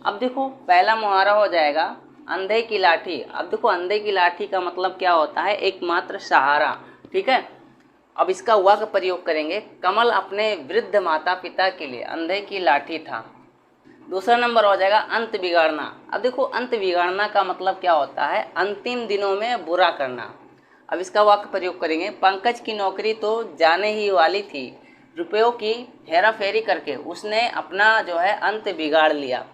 अब देखो पहला मुहावरा हो जाएगा अंधे की लाठी। अब देखो अंधे की लाठी का मतलब क्या होता है, एकमात्र सहारा। ठीक है, अब इसका हुआ का प्रयोग करेंगे, कमल अपने वृद्ध माता पिता के लिए अंधे की लाठी था। दूसरा नंबर हो जाएगा अंत बिगाड़ना। अब देखो अंत बिगाड़ना का मतलब क्या होता है, अंतिम दिनों में बुरा करना। अब इसका वाक्य प्रयोग करेंगे, पंकज की नौकरी तो जाने ही वाली थी, रुपयों की हेरा फेरी करके उसने अपना जो है अंत बिगाड़ लिया।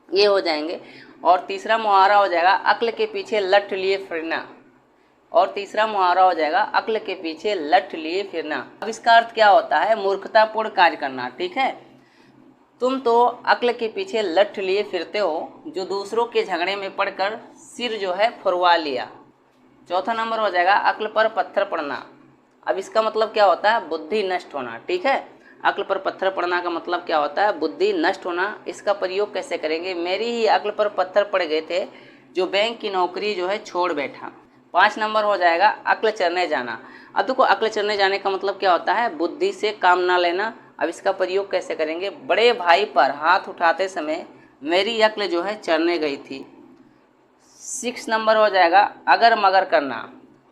ये हो जाएंगे। और तीसरा मुहावरा हो जाएगा अक्ल के पीछे लठ लिए फिरना। और तीसरा मुहावरा हो जाएगा अक्ल के पीछे लठ लिए फिरना। अब इसका अर्थ क्या होता है, मूर्खतापूर्ण कार्य करना। ठीक है, तुम तो अक्ल के पीछे लठ लिए फिरते हो, जो दूसरों के झगड़े में पड़कर सिर जो है फुरवा लिया। चौथा नंबर हो जाएगा अक्ल पर पत्थर पड़ना। अब इसका मतलब क्या होता है, बुद्धि नष्ट होना। ठीक है, अक्ल पर पत्थर पड़ना का मतलब क्या होता है, बुद्धि नष्ट होना। इसका प्रयोग कैसे करेंगे, मेरी ही अक्ल पर पत्थर पड़ गए थे, जो बैंक की नौकरी जो है छोड़ बैठा। 5 नंबर हो जाएगा अक्ल चरने जाना। अब देखो अक्ल चरने जाने का मतलब क्या होता है, बुद्धि से काम ना लेना। अब इसका प्रयोग कैसे करेंगे, बड़े भाई पर हाथ उठाते समय मेरी अक्ल जो है चरने गई थी। 6 नंबर हो जाएगा अगर मगर करना।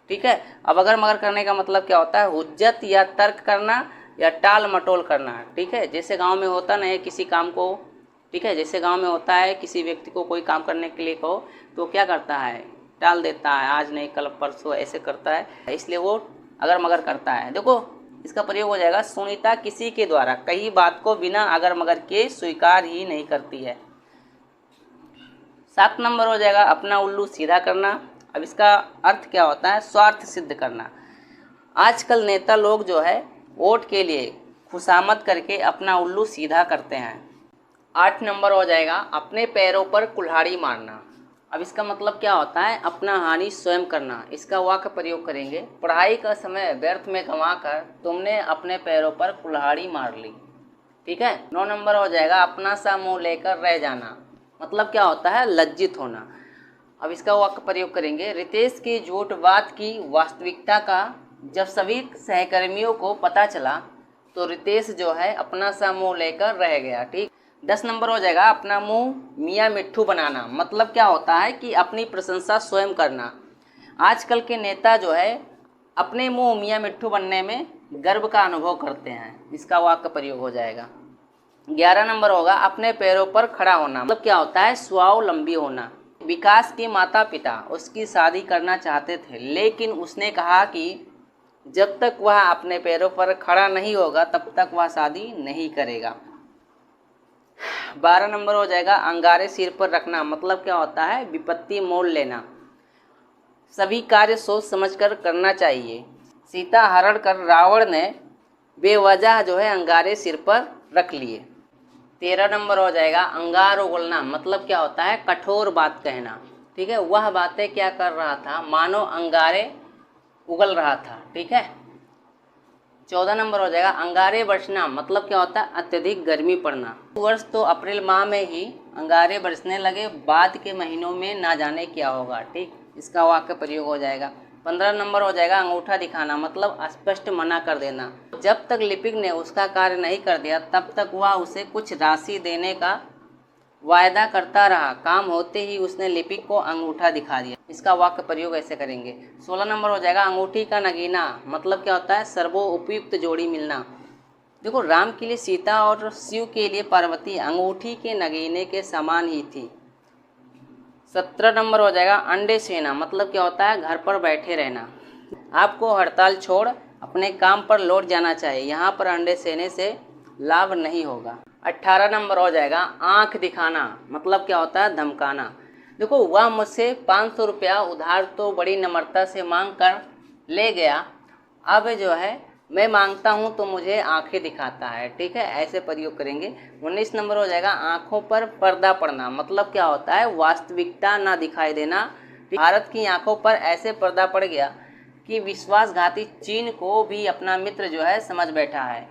ठीक है, अब अगर मगर करने का मतलब क्या होता है, हुज्जत या तर्क करना या टाल मटोल करना। ठीक है, जैसे गांव में होता ना है किसी काम को, ठीक है, जैसे गांव में होता है किसी व्यक्ति को कोई काम करने के लिए कहो तो क्या करता है, टाल देता है, आज नहीं कल परसों ऐसे करता है, इसलिए वो अगर मगर करता है। देखो इसका प्रयोग हो जाएगा सुनीता किसी के द्वारा कही बात को बिना अगर मगर के स्वीकार ही नहीं करती है। 7 नंबर हो जाएगा अपना उल्लू सीधा करना। अब इसका अर्थ क्या होता है, स्वार्थ सिद्ध करना। आजकल नेता लोग जो है वोट के लिए खुशामद करके अपना उल्लू सीधा करते हैं। 8 नंबर हो जाएगा अपने पैरों पर कुल्हाड़ी मारना। अब इसका मतलब क्या होता है, अपना हानि स्वयं करना। इसका वाक्य प्रयोग करेंगे, पढ़ाई का समय व्यर्थ में गंवाकर तुमने अपने पैरों पर कुल्हाड़ी मार ली। ठीक है, 9 नंबर हो जाएगा अपना सा मुंह लेकर रह जाना। मतलब क्या होता है, लज्जित होना। अब इसका वाक्य प्रयोग करेंगे, रितेश की झूठ बात की वास्तविकता का जब सभी सहकर्मियों को पता चला तो रितेश जो है अपना सा मुंह लेकर रह गया। ठीक, 10 नंबर हो जाएगा अपना मुंह मियाँ मिट्ठू बनाना। मतलब क्या होता है कि अपनी प्रशंसा स्वयं करना। आजकल के नेता जो है अपने मुंह मियाँ मिट्ठू बनने में गर्व का अनुभव करते हैं। इसका वाक्य प्रयोग हो जाएगा। 11 नंबर होगा अपने पैरों पर खड़ा होना। मतलब क्या होता है, स्वावलंबी होना। विकास के माता पिता उसकी शादी करना चाहते थे, लेकिन उसने कहा कि जब तक वह अपने पैरों पर खड़ा नहीं होगा तब तक वह शादी नहीं करेगा। 12 नंबर हो जाएगा अंगारे सिर पर रखना। मतलब क्या होता है, विपत्ति मोल लेना। सभी कार्य सोच समझकर करना चाहिए। सीता हरण कर रावण ने बेवजह जो है अंगारे सिर पर रख लिए। 13 नंबर हो जाएगा अंगार उगलना। मतलब क्या होता है, कठोर बात कहना। ठीक है, वह बातें क्या कर रहा था, मानो अंगारे उगल रहा था। ठीक है, 14 नंबर हो जाएगा अंगारे बरसना। मतलब क्या होता है, अत्यधिक गर्मी पड़ना। वर्ष तो अप्रैल माह में ही अंगारे बरसने लगे, बाद के महीनों में ना जाने क्या होगा। ठीक, इसका वाक्य प्रयोग हो जाएगा। 15 नंबर हो जाएगा अंगूठा दिखाना। मतलब स्पष्ट मना कर देना। जब तक लिपिक ने उसका कार्य नहीं कर दिया तब तक वह उसे कुछ राशि देने का वायदा करता रहा, काम होते ही उसने लिपिक को अंगूठा दिखा दिया। इसका वाक्य प्रयोग ऐसे करेंगे। 16 नंबर हो जाएगा अंगूठी का नगीना। मतलब क्या होता है, सर्वोपयुक्त जोड़ी मिलना। देखो राम के लिए सीता और शिव के लिए पार्वती अंगूठी के नगीने के समान ही थी। 17 नंबर हो जाएगा अंडे सेना। मतलब क्या होता है, घर पर बैठे रहना। आपको हड़ताल छोड़ अपने काम पर लौट जाना चाहिए, यहाँ पर अंडे सेने से लाभ नहीं होगा। 18 नंबर हो जाएगा आंख दिखाना। मतलब क्या होता है, धमकाना। देखो वह मुझसे 500 रुपया उधार तो बड़ी नम्रता से मांग कर ले गया, अब जो है मैं मांगता हूँ तो मुझे आंखें दिखाता है। ठीक है, ऐसे प्रयोग करेंगे। 19 नंबर हो जाएगा आंखों पर पर्दा पड़ना। मतलब क्या होता है, वास्तविकता ना दिखाई देना। भारत की आंखों पर ऐसे पर्दा पड़ गया कि विश्वासघाती चीन को भी अपना मित्र जो है समझ बैठा है।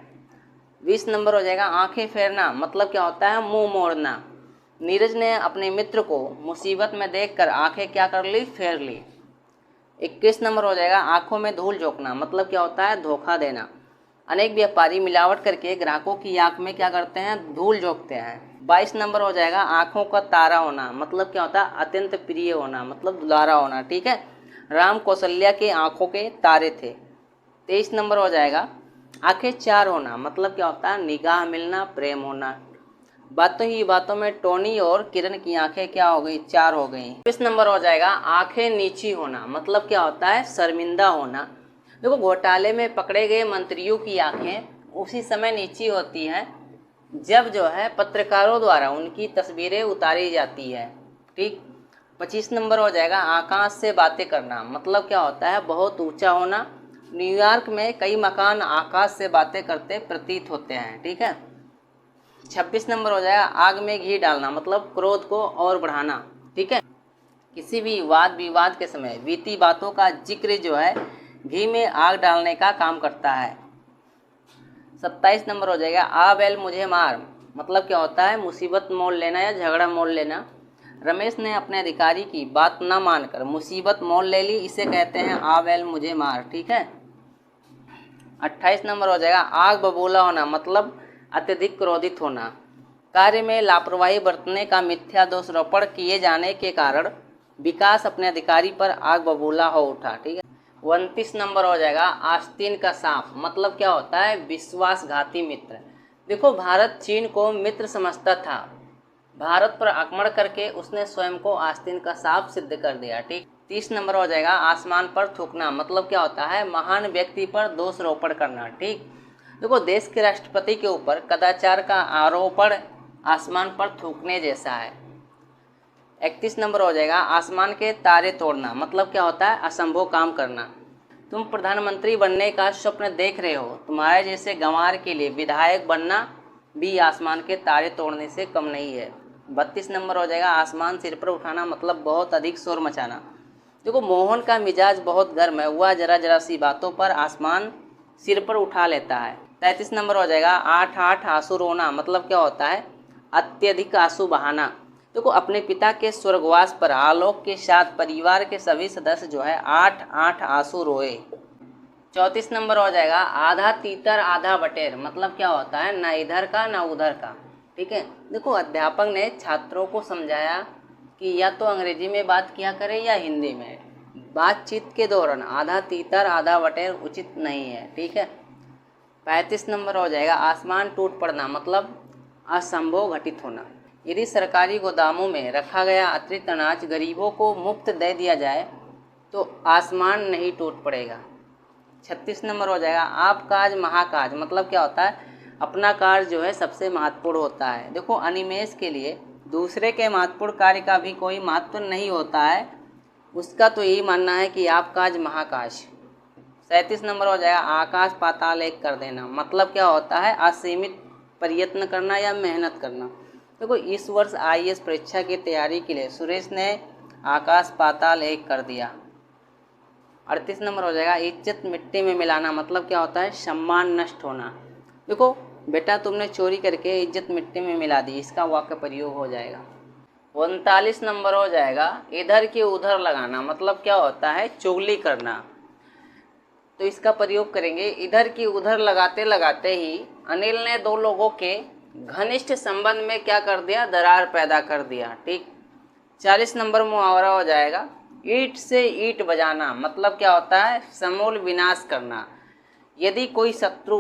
20 नंबर हो जाएगा आंखें फेरना। मतलब क्या होता है, मुंह मोड़ना। नीरज ने अपने मित्र को मुसीबत में देखकर आंखें क्या कर ली, फेर ली। 21 नंबर हो जाएगा आंखों में धूल झोंकना। मतलब क्या होता है, धोखा देना। अनेक व्यापारी मिलावट करके ग्राहकों की आंख में क्या करते हैं, धूल झोंकते हैं। 22 नंबर हो जाएगा आंखों का तारा होना, मतलब क्या होता है, अत्यंत प्रिय होना, मतलब दुलारा होना। ठीक है, राम कौशल्या के आंखों के तारे थे। 23 नंबर हो जाएगा आंखें चार होना, मतलब क्या होता है, निगाह मिलना, प्रेम होना। बातों ही बातों में टोनी और किरण की आंखें क्या हो गई, चार हो गई। 25 नंबर हो जाएगा आंखें नीची होना, मतलब क्या होता है, शर्मिंदा होना। देखो घोटाले में पकड़े गए मंत्रियों की आंखें उसी समय नीची होती हैं जब जो है पत्रकारों द्वारा उनकी तस्वीरें उतारी जाती है। ठीक। 25 नंबर हो जाएगा आकाश से बातें करना, मतलब क्या होता है, बहुत ऊंचा होना। न्यूयॉर्क में कई मकान आकाश से बातें करते प्रतीत होते हैं। ठीक है। 26 नंबर हो जाएगा आग में घी डालना, मतलब क्रोध को और बढ़ाना। ठीक है, किसी भी वाद विवाद के समय बीती बातों का जिक्र जो है घी में आग डालने का काम करता है। 27 नंबर हो जाएगा आ बैल मुझे मार, मतलब क्या होता है, मुसीबत मोल लेना या झगड़ा मोल लेना। रमेश ने अपने अधिकारी की बात न मानकर मुसीबत मोल ले ली, इसे कहते हैं आ बैल मुझे मार। ठीक है। 28 नंबर हो जाएगा आग बबूला होना, मतलब अत्यधिक क्रोधित होना। कार्य में लापरवाही बरतने का मिथ्या दोषारोपण किए जाने के कारण विकास अपने अधिकारी पर आग बबूला हो उठा। ठीक है। 29 नंबर हो जाएगा आस्तीन का सांप, मतलब क्या होता है, विश्वासघाती मित्र। देखो भारत चीन को मित्र समझता था, भारत पर आक्रमण करके उसने स्वयं को आस्तीन का सांप सिद्ध कर दिया। ठीक। 30 नंबर हो जाएगा आसमान पर थूकना, मतलब क्या होता है, महान व्यक्ति पर दोषारोपण करना। ठीक। देखो देश के राष्ट्रपति के ऊपर कदाचार का आरोपण आसमान पर थूकने जैसा है। 31 नंबर हो जाएगा आसमान के तारे तोड़ना, मतलब क्या होता है, असंभव काम करना। तुम प्रधानमंत्री बनने का स्वप्न देख रहे हो, तुम्हारे जैसे गंवार के लिए विधायक बनना भी आसमान के तारे तोड़ने से कम नहीं है। 32 नंबर हो जाएगा आसमान सिर पर उठाना, मतलब बहुत अधिक शोर मचाना। देखो मोहन का मिजाज बहुत गर्म है, वह जरा जरा सी बातों पर आसमान सिर पर उठा लेता है। 33 नंबर हो जाएगा आठ आठ आंसू रोना, मतलब क्या होता है, अत्यधिक आंसू बहाना। देखो अपने पिता के स्वर्गवास पर आलोक के साथ परिवार के सभी सदस्य जो है आठ आठ आंसू रोए। 34 नंबर हो जाएगा आधा तीतर आधा बटेर, मतलब क्या होता है, ना इधर का ना उधर का। ठीक है। देखो अध्यापक ने छात्रों को समझाया कि या तो अंग्रेजी में बात किया करें या हिंदी में, बातचीत के दौरान आधा तीतर आधा बटेर उचित नहीं है। ठीक है। 35 नंबर हो जाएगा आसमान टूट पड़ना, मतलब असंभव घटित होना। यदि सरकारी गोदामों में रखा गया अतिरिक्त अनाज गरीबों को मुफ्त दे दिया जाए तो आसमान नहीं टूट पड़ेगा। 36 नंबर हो जाएगा आप काज महाकाज, मतलब क्या होता है, अपना कार्य जो है सबसे महत्वपूर्ण होता है। देखो अनिमेष के लिए दूसरे के महत्वपूर्ण कार्य का भी कोई महत्व नहीं होता है, उसका तो यही मानना है कि आप काज महाकाज। 37 नंबर हो जाएगा आकाश पाताल एक कर देना, मतलब क्या होता है, असीमित प्रयत्न करना या मेहनत करना। देखो इस वर्ष आईएएस परीक्षा की तैयारी के लिए सुरेश ने आकाश पाताल एक कर दिया। 38 नंबर हो जाएगा इज्जत मिट्टी में मिलाना, मतलब क्या होता है, सम्मान नष्ट होना। देखो बेटा तुमने चोरी करके इज्जत मिट्टी में मिला दी, इसका वाक्य प्रयोग हो जाएगा। 39 नंबर हो जाएगा इधर की उधर लगाना, मतलब क्या होता है, चुगली करना। तो इसका प्रयोग करेंगे इधर की उधर लगाते लगाते ही अनिल ने दो लोगों के घनिष्ठ संबंध में क्या कर दिया, दरार पैदा कर दिया। ठीक। 40 नंबर मुहावरा हो जाएगा ईंट से ईंट बजाना, मतलब क्या होता है, समूल विनाश करना। यदि कोई शत्रु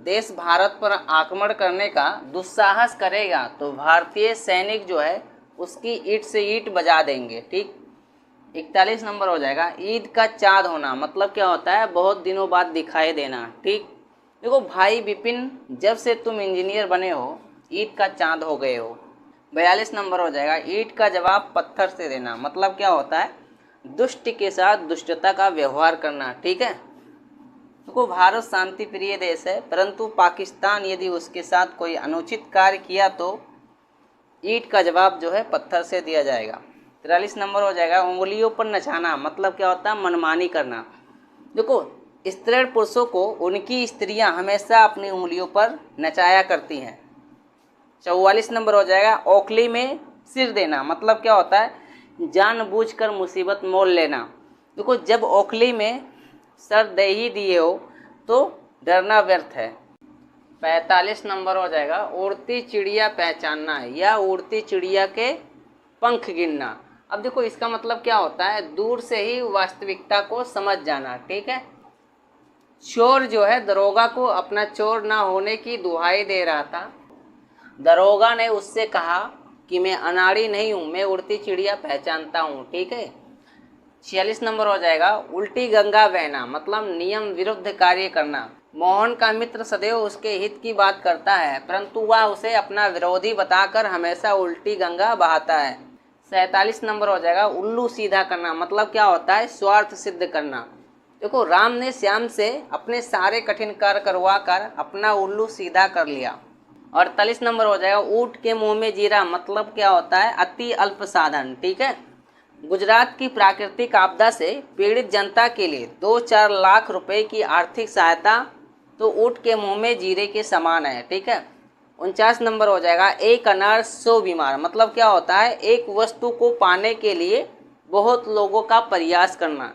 देश भारत पर आक्रमण करने का दुस्साहस करेगा तो भारतीय सैनिक जो है उसकी ईंट से ईंट बजा देंगे। ठीक। 41 नंबर हो जाएगा ईद का चाँद होना, मतलब क्या होता है, बहुत दिनों बाद दिखाई देना। ठीक। देखो भाई विपिन जब से तुम इंजीनियर बने हो ईद का चाँद हो गए हो। 42 नंबर हो जाएगा ईंट का जवाब पत्थर से देना, मतलब क्या होता है, दुष्ट के साथ दुष्टता का व्यवहार करना। ठीक है। देखो भारत शांति प्रिय देश है, परंतु पाकिस्तान यदि उसके साथ कोई अनुचित कार्य किया तो ईंट का जवाब जो है पत्थर से दिया जाएगा। 43 नंबर हो जाएगा उंगलियों पर नचाना, मतलब क्या होता है, मनमानी करना। देखो स्त्रीण पुरुषों को उनकी स्त्रियां हमेशा अपनी उंगलियों पर नचाया करती हैं। 44 नंबर हो जाएगा ओखली में सिर देना, मतलब क्या होता है, जानबूझकर मुसीबत मोल लेना। देखो जब ओखली में सर दे ही दिए हो तो डरना व्यर्थ है। 45 नंबर हो जाएगा उड़ती चिड़िया पहचानना है या उड़ती चिड़िया के पंख गिनना। अब देखो इसका मतलब क्या होता है, दूर से ही वास्तविकता को समझ जाना। ठीक है, चोर जो है दरोगा को अपना चोर ना होने की दुहाई दे रहा था। दरोगा ने उससे कहा कि मैं अनाड़ी नहीं हूँ, मैं उड़ती चिड़िया पहचानता हूँ। ठीक है, 46 नंबर हो जाएगा उल्टी गंगा बहना, मतलब नियम विरुद्ध कार्य करना। मोहन का मित्र सदैव उसके हित की बात करता है, परंतु वह उसे अपना विरोधी बताकर हमेशा उल्टी गंगा बहाता है। 47 नंबर हो जाएगा उल्लू सीधा करना, मतलब क्या होता है, स्वार्थ सिद्ध करना। देखो राम ने श्याम से अपने सारे कठिन कार्य करवा कर अपना उल्लू सीधा कर लिया। 48 नंबर हो जाएगा ऊंट के मुंह में जीरा, मतलब क्या होता है, अति अल्प साधन। ठीक है, गुजरात की प्राकृतिक आपदा से पीड़ित जनता के लिए 2-4 लाख रुपए की आर्थिक सहायता तो ऊंट के मुंह में जीरे के समान है। ठीक है, 49 नंबर हो जाएगा एक अनार 100 बीमार, मतलब क्या होता है, एक वस्तु को पाने के लिए बहुत लोगों का प्रयास करना।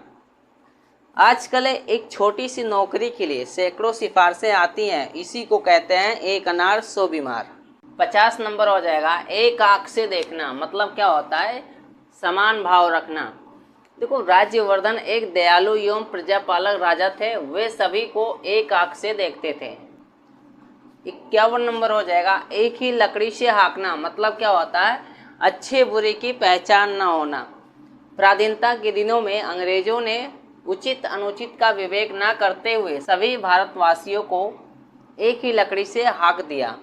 आजकल एक छोटी सी नौकरी के लिए सैकड़ों सिफारिशें आती हैं, इसी को कहते हैं एक अनार 100 बीमार। 50 नंबर हो जाएगा एक आंख से देखना, मतलब क्या होता है, समान भाव रखना। देखो राज्यवर्धन एक दयालु एवं प्रजापालक राजा थे, वे सभी को एक आंख से देखते थे। 51 नंबर हो जाएगा एक ही लकड़ी से हाँकना, मतलब क्या होता है, अच्छे बुरे की पहचान न होना। पराधीनता के दिनों में अंग्रेजों ने उचित अनुचित का विवेक न करते हुए सभी भारतवासियों को एक ही लकड़ी से हाँक दिया।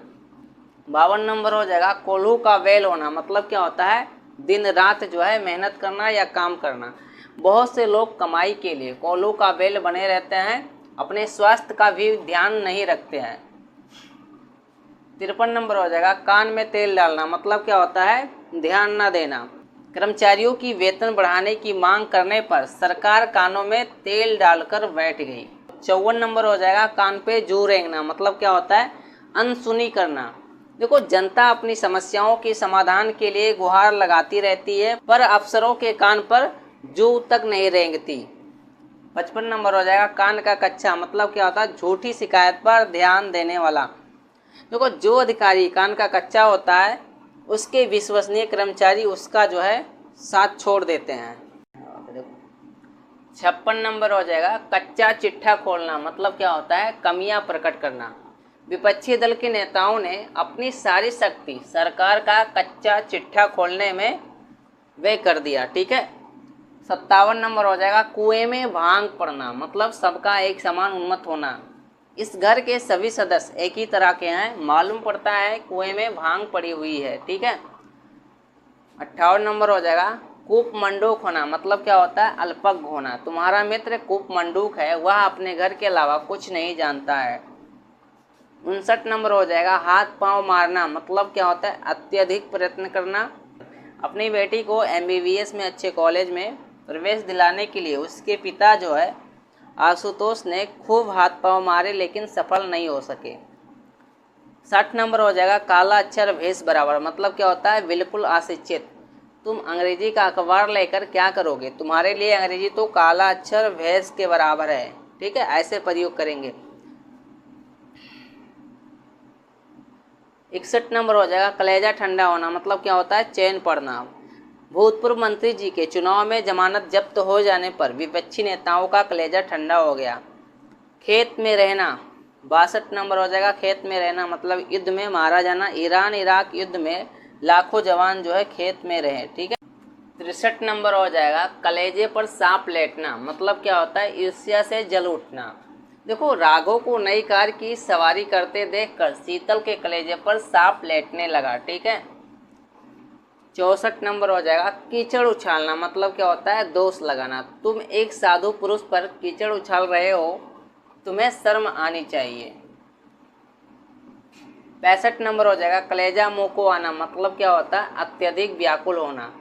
52 नंबर हो जाएगा कोल्हू का बैल होना, मतलब क्या होता है, दिन रात जो है मेहनत करना या काम करना। बहुत से लोग कमाई के लिए कोल्हू का बैल बने रहते हैं, अपने स्वास्थ्य का भी ध्यान नहीं रखते हैं। 53 नंबर हो जाएगा कान में तेल डालना, मतलब क्या होता है, ध्यान न देना। कर्मचारियों की वेतन बढ़ाने की मांग करने पर सरकार कानों में तेल डालकर बैठ गई। 54 नंबर हो जाएगा कान पे जू रेंगना, मतलब क्या होता है, अनसुनी करना। देखो जनता अपनी समस्याओं के समाधान के लिए गुहार लगाती रहती है, पर अफसरों के कान पर जू तक नहीं रेंगती। 55 नंबर हो जाएगा कान का कच्चा, मतलब क्या होता है, झूठी शिकायत पर ध्यान देने वाला। देखो जो अधिकारी कान का कच्चा होता है उसके विश्वसनीय कर्मचारी उसका जो है साथ छोड़ देते हैं। 56 नंबर हो जाएगा कच्चा चिट्ठा खोलना, मतलब क्या होता है, कमियां प्रकट करना। विपक्षी दल के नेताओं ने अपनी सारी शक्ति सरकार का कच्चा चिट्ठा खोलने में व्यय कर दिया। ठीक है, 57 नंबर हो जाएगा कुएं में भांग पड़ना, मतलब सबका एक समान उन्मत्त होना। इस घर के सभी सदस्य एक ही तरह के हैं, मालूम पड़ता है कुएं में भांग पड़ी हुई है। ठीक है, 58 नंबर हो जाएगा कूप मंडूक होना, मतलब क्या होता है, अल्पज्ञ होना। तुम्हारा मित्र कूप मंडूक है, वह अपने घर के अलावा कुछ नहीं जानता है। 59 नंबर हो जाएगा हाथ पांव मारना, मतलब क्या होता है, अत्यधिक प्रयत्न करना। अपनी बेटी को MBBS में अच्छे कॉलेज में प्रवेश दिलाने के लिए उसके पिता जो है आशुतोष ने खूब हाथ पांव मारे, लेकिन सफल नहीं हो सके। 60 नंबर हो जाएगा काला अक्षर भेष बराबर, मतलब क्या होता है, बिल्कुल अशिक्षित। तुम अंग्रेजी का अखबार लेकर क्या करोगे, तुम्हारे लिए अंग्रेजी तो काला अक्षर भेष के बराबर है। ठीक है, ऐसे प्रयोग करेंगे। 61 नंबर हो जाएगा कलेजा ठंडा होना, मतलब क्या होता है, चैन पड़ना। भूतपूर्व मंत्री जी के चुनाव में जमानत जब्त हो जाने पर विपक्षी नेताओं का कलेजा ठंडा हो गया। खेत में रहना, 62 नंबर हो जाएगा खेत में रहना, मतलब युद्ध में मारा जाना। ईरान इराक युद्ध में लाखों जवान जो है खेत में रहे। ठीक है, 63 नंबर हो जाएगा कलेजे पर सांप लेटना, मतलब क्या होता है, ईर्ष्या से जल उठना। देखो राघव को नई कार की सवारी करते देखकर शीतल के कलेजे पर सांप लेटने लगा। ठीक है, 64 नंबर हो जाएगा कीचड़ उछालना, मतलब क्या होता है, दोष लगाना। तुम एक साधु पुरुष पर कीचड़ उछाल रहे हो, तुम्हें शर्म आनी चाहिए। 65 नंबर हो जाएगा कलेजा मुंह को आना, मतलब क्या होता है, अत्यधिक व्याकुल होना।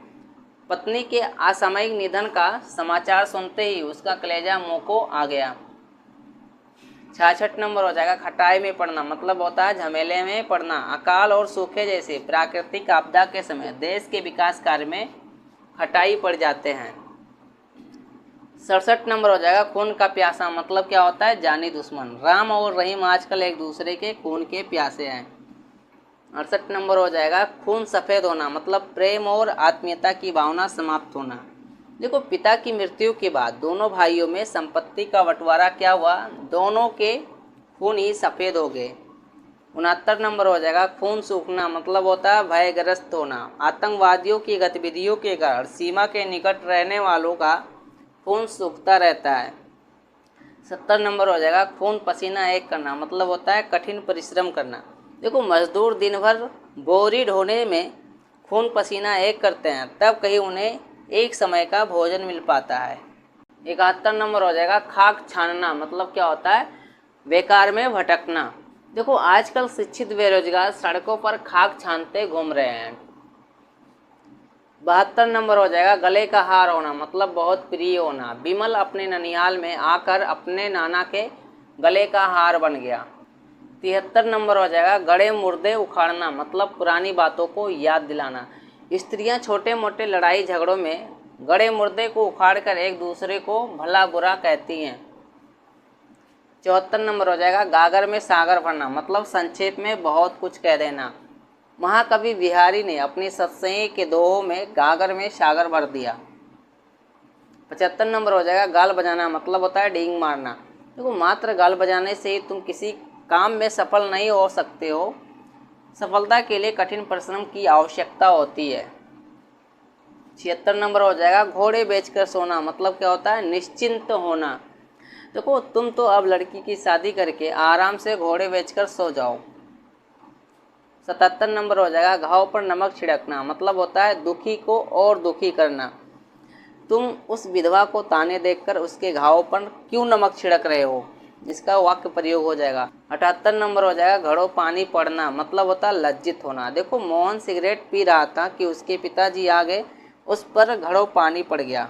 पत्नी के असामयिक निधन का समाचार सुनते ही उसका कलेजा मुंह को आ गया। 66 नंबर हो जाएगा खटाई में पड़ना, मतलब होता है झमेले में पड़ना। अकाल और सूखे जैसे प्राकृतिक आपदा के समय देश के विकास कार्य में खटाई पड़ जाते हैं। 67 नंबर हो जाएगा खून का प्यासा, मतलब क्या होता है, जानी दुश्मन। राम और रहीम आजकल एक दूसरे के खून के प्यासे हैं। 68 नंबर हो जाएगा खून सफ़ेद होना, मतलब प्रेम और आत्मीयता की भावना समाप्त होना। देखो, पिता की मृत्यु के बाद दोनों भाइयों में संपत्ति का बंटवारा क्या हुआ, दोनों के खून ही सफ़ेद हो गए। 69 नंबर हो जाएगा खून सूखना, मतलब होता है भयग्रस्त होना। आतंकवादियों की गतिविधियों के कारण सीमा के निकट रहने वालों का खून सूखता रहता है। 70 नंबर हो जाएगा खून पसीना एक करना, मतलब होता है कठिन परिश्रम करना। देखो, मजदूर दिन भर बोरी ढोने में खून पसीना एक करते हैं, तब कहीं उन्हें एक समय का भोजन मिल पाता है। 71 नंबर हो जाएगा खाक छानना, मतलब क्या होता है, बेकार में भटकना। देखो, आजकल शिक्षित बेरोजगार सड़कों पर खाक छानते घूम रहे हैं। 72 नंबर हो जाएगा गले का हार होना, मतलब बहुत प्रिय होना। विमल अपने ननिहाल में आकर अपने नाना के गले का हार बन गया। 73 नंबर हो जाएगा गड़े मुर्दे उखाड़ना, मतलब पुरानी बातों को याद दिलाना। स्त्रियां छोटे मोटे लड़ाई झगड़ों में गड़े मुर्दे को उखाड़कर एक दूसरे को भला बुरा कहती हैं। 74 नंबर हो जाएगा गागर में सागर भरना, मतलब संक्षेप में बहुत कुछ कह देना। महाकवि बिहारी ने अपनी सत्सई के दोहों में गागर में सागर भर दिया। 75 नंबर हो जाएगा गाल बजाना, मतलब होता है डींग मारना। देखो, मात्र गाल बजाने से ही तुम किसी काम में सफल नहीं हो सकते हो, सफलता के लिए कठिन परिश्रम की आवश्यकता होती है। 76 नंबर हो जाएगा घोड़े बेचकर सोना, मतलब क्या होता है, निश्चिंत होना। देखो, तुम तो अब लड़की की शादी करके आराम से घोड़े बेचकर सो जाओ। 77 नंबर हो जाएगा घाव पर नमक छिड़कना, मतलब होता है दुखी को और दुखी करना। तुम उस विधवा को ताने देखकर उसके घाव पर क्यों नमक छिड़क रहे हो, इसका वाक्य प्रयोग हो जाएगा। 78 नंबर हो जाएगा घड़ों पानी पड़ना, मतलब होता है लज्जित होना। देखो, मोहन सिगरेट पी रहा था कि उसके पिताजी आ गए, उस पर घड़ों पानी पड़ गया।